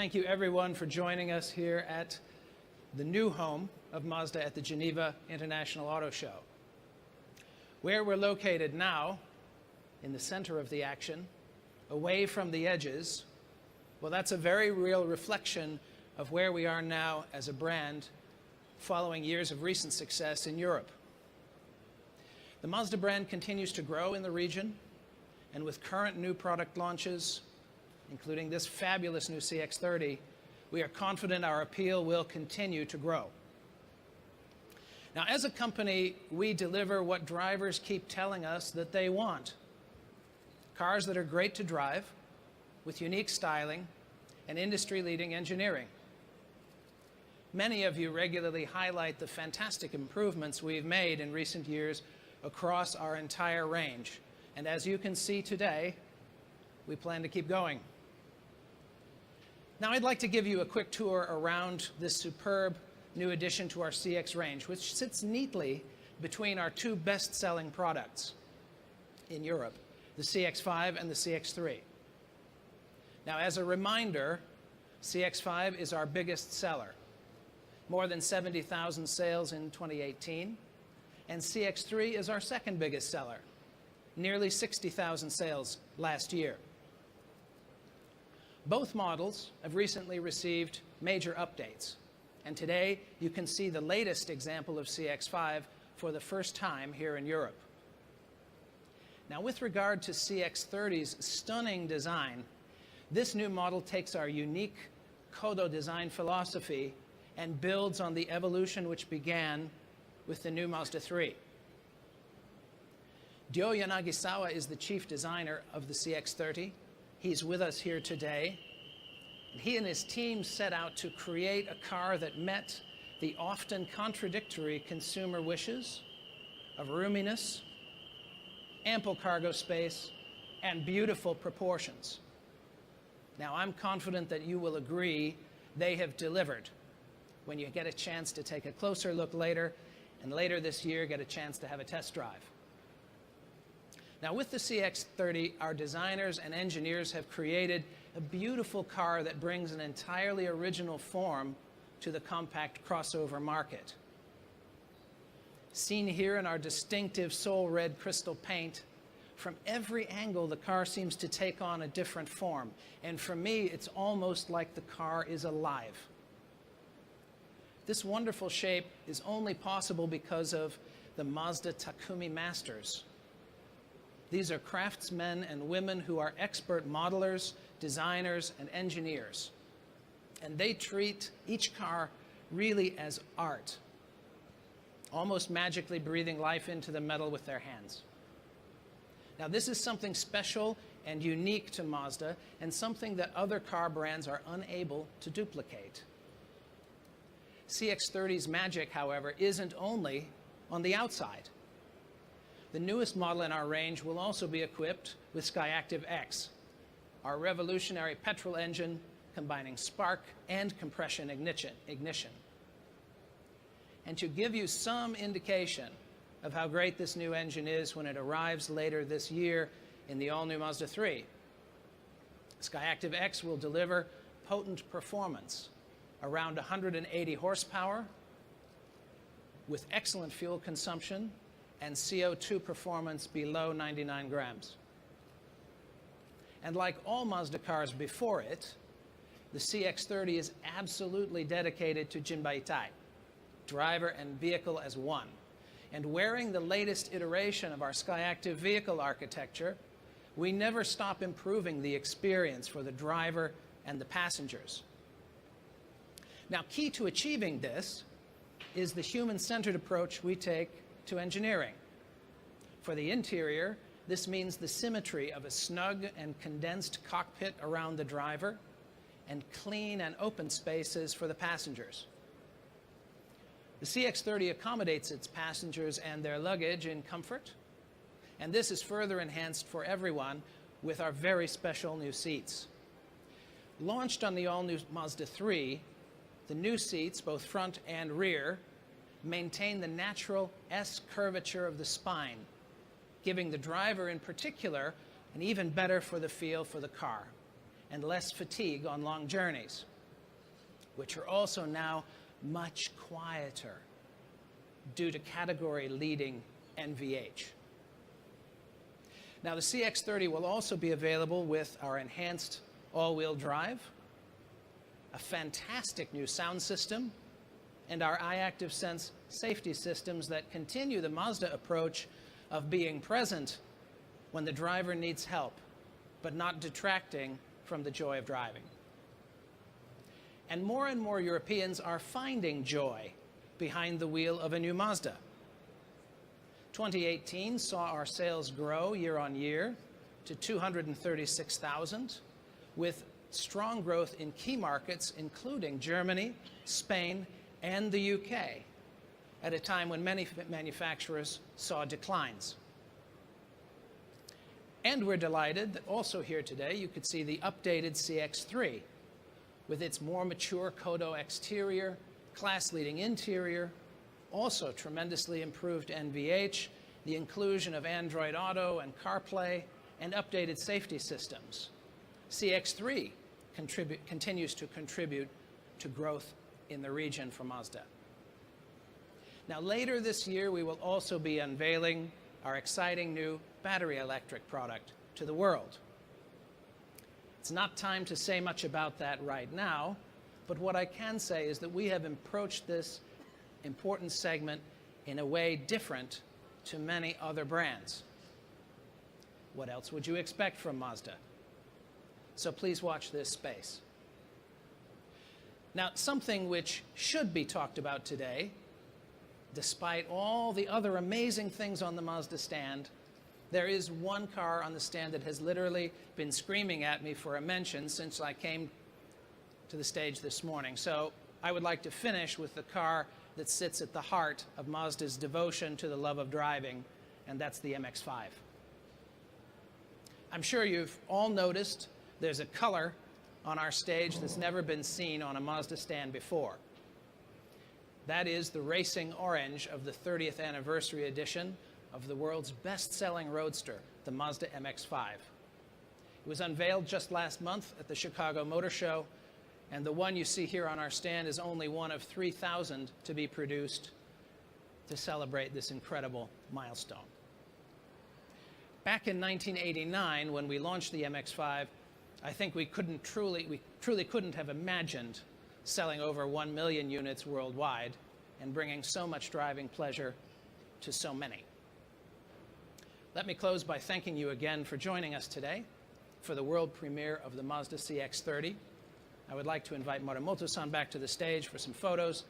thank you everyone for joining us here at the new home of Mazda at the Geneva International Auto Show. Where we're located now, in the center of the action, away from the edges, well, that's a very real reflection of where we are now as a brand following years of recent success in Europe. The Mazda brand continues to grow in the region, and with current new product launches, including this fabulous new CX-30, we are confident our appeal will continue to grow. Now, as a company, we deliver what drivers keep telling us that they want. Cars that are great to drive, with unique styling and industry-leading engineering. Many of you regularly highlight the fantastic improvements we've made in recent years across our entire range. And as you can see today, we plan to keep going. Now, I'd like to give you a quick tour around this superb new addition to our CX range, which sits neatly between our two best-selling products in Europe, the CX-5 and the CX-3. Now, as a reminder, CX-5 is our biggest seller, more than 70,000 sales in 2018, and CX-3 is our second biggest seller, nearly 60,000 sales last year. Both models have recently received major updates, and today you can see the latest example of CX-5 for the first time here in Europe. Now, with regard to CX-30's stunning design, this new model takes our unique Kodo design philosophy and builds on the evolution which began with the new Mazda 3. Ryo Yanagisawa is the chief designer of the CX-30. He's with us here today. He and his team set out to create a car that met the often contradictory consumer wishes of roominess, ample cargo space, and beautiful proportions. Now, I'm confident that you will agree they have delivered when you get a chance to take a closer look later, and later this year get a chance to have a test drive. Now, with the CX-30, our designers and engineers have created a beautiful car that brings an entirely original form to the compact crossover market. Seen here in our distinctive soul red crystal paint, from every angle the car seems to take on a different form. And for me, it's almost like the car is alive. This wonderful shape is only possible because of the Mazda Takumi Masters. These are craftsmen and women who are expert modelers, designers, and engineers. And they treat each car really as art, almost magically breathing life into the metal with their hands. Now, this is something special and unique to Mazda, and something that other car brands are unable to duplicate. CX-30's magic, however, isn't only on the outside. The newest model in our range will also be equipped with Skyactiv X, our revolutionary petrol engine combining spark and compression ignition. And to give you some indication of how great this new engine is when it arrives later this year in the all-new Mazda 3, Skyactiv X will deliver potent performance, around 180 horsepower, with excellent fuel consumption and CO2 performance below 99 grams. And like all Mazda cars before it, the CX-30 is absolutely dedicated to Jinbaitai, driver and vehicle as one. And wearing the latest iteration of our Skyactiv vehicle architecture, we never stop improving the experience for the driver and the passengers. Now, key to achieving this is the human-centered approach we take to engineering. For the interior, this means the symmetry of a snug and condensed cockpit around the driver and clean and open spaces for the passengers. The CX-30 accommodates its passengers and their luggage in comfort, and this is further enhanced for everyone with our very special new seats. Launched on the all-new Mazda 3, the new seats, both front and rear, maintain the natural S curvature of the spine, giving the driver in particular an even better for the feel for the car and less fatigue on long journeys. which are also now much quieter due to category-leading NVH. Now, the CX-30 will also be available with our enhanced all-wheel drive, a fantastic new sound system, and our iActive Sense safety systems that continue the Mazda approach of being present when the driver needs help, but not detracting from the joy of driving. And more Europeans are finding joy behind the wheel of a new Mazda. 2018 saw our sales grow year on year to 236,000, with strong growth in key markets, including Germany, Spain, and the UK, at a time when many manufacturers saw declines. And we're delighted that also here today you could see the updated CX-3 with its more mature Kodo exterior, class-leading interior, also tremendously improved NVH, the inclusion of Android Auto and CarPlay, and updated safety systems. CX-3 continues to contribute to growth in the region for Mazda. Now, later this year, we will also be unveiling our exciting new battery electric product to the world. It's not time to say much about that right now, but what I can say is that we have approached this important segment in a way different to many other brands. What else would you expect from Mazda? So please watch this space. Now, something which should be talked about today, despite all the other amazing things on the Mazda stand, there is one car on the stand that has literally been screaming at me for a mention since I came to the stage this morning. So I would like to finish with the car that sits at the heart of Mazda's devotion to the love of driving, and that's the MX-5. I'm sure you've all noticed there's a color on our stage that's never been seen on a Mazda stand before. That is the racing orange of the 30th anniversary edition of the world's best-selling roadster, the Mazda MX-5. It was unveiled just last month at the Chicago Motor Show, and the one you see here on our stand is only one of 3,000 to be produced to celebrate this incredible milestone. Back in 1989, when we launched the MX-5, I think we truly couldn't have imagined selling over 1 million units worldwide and bringing so much driving pleasure to so many. Let me close by thanking you again for joining us today for the world premiere of the Mazda CX-30. I would like to invite Morimoto-san back to the stage for some photos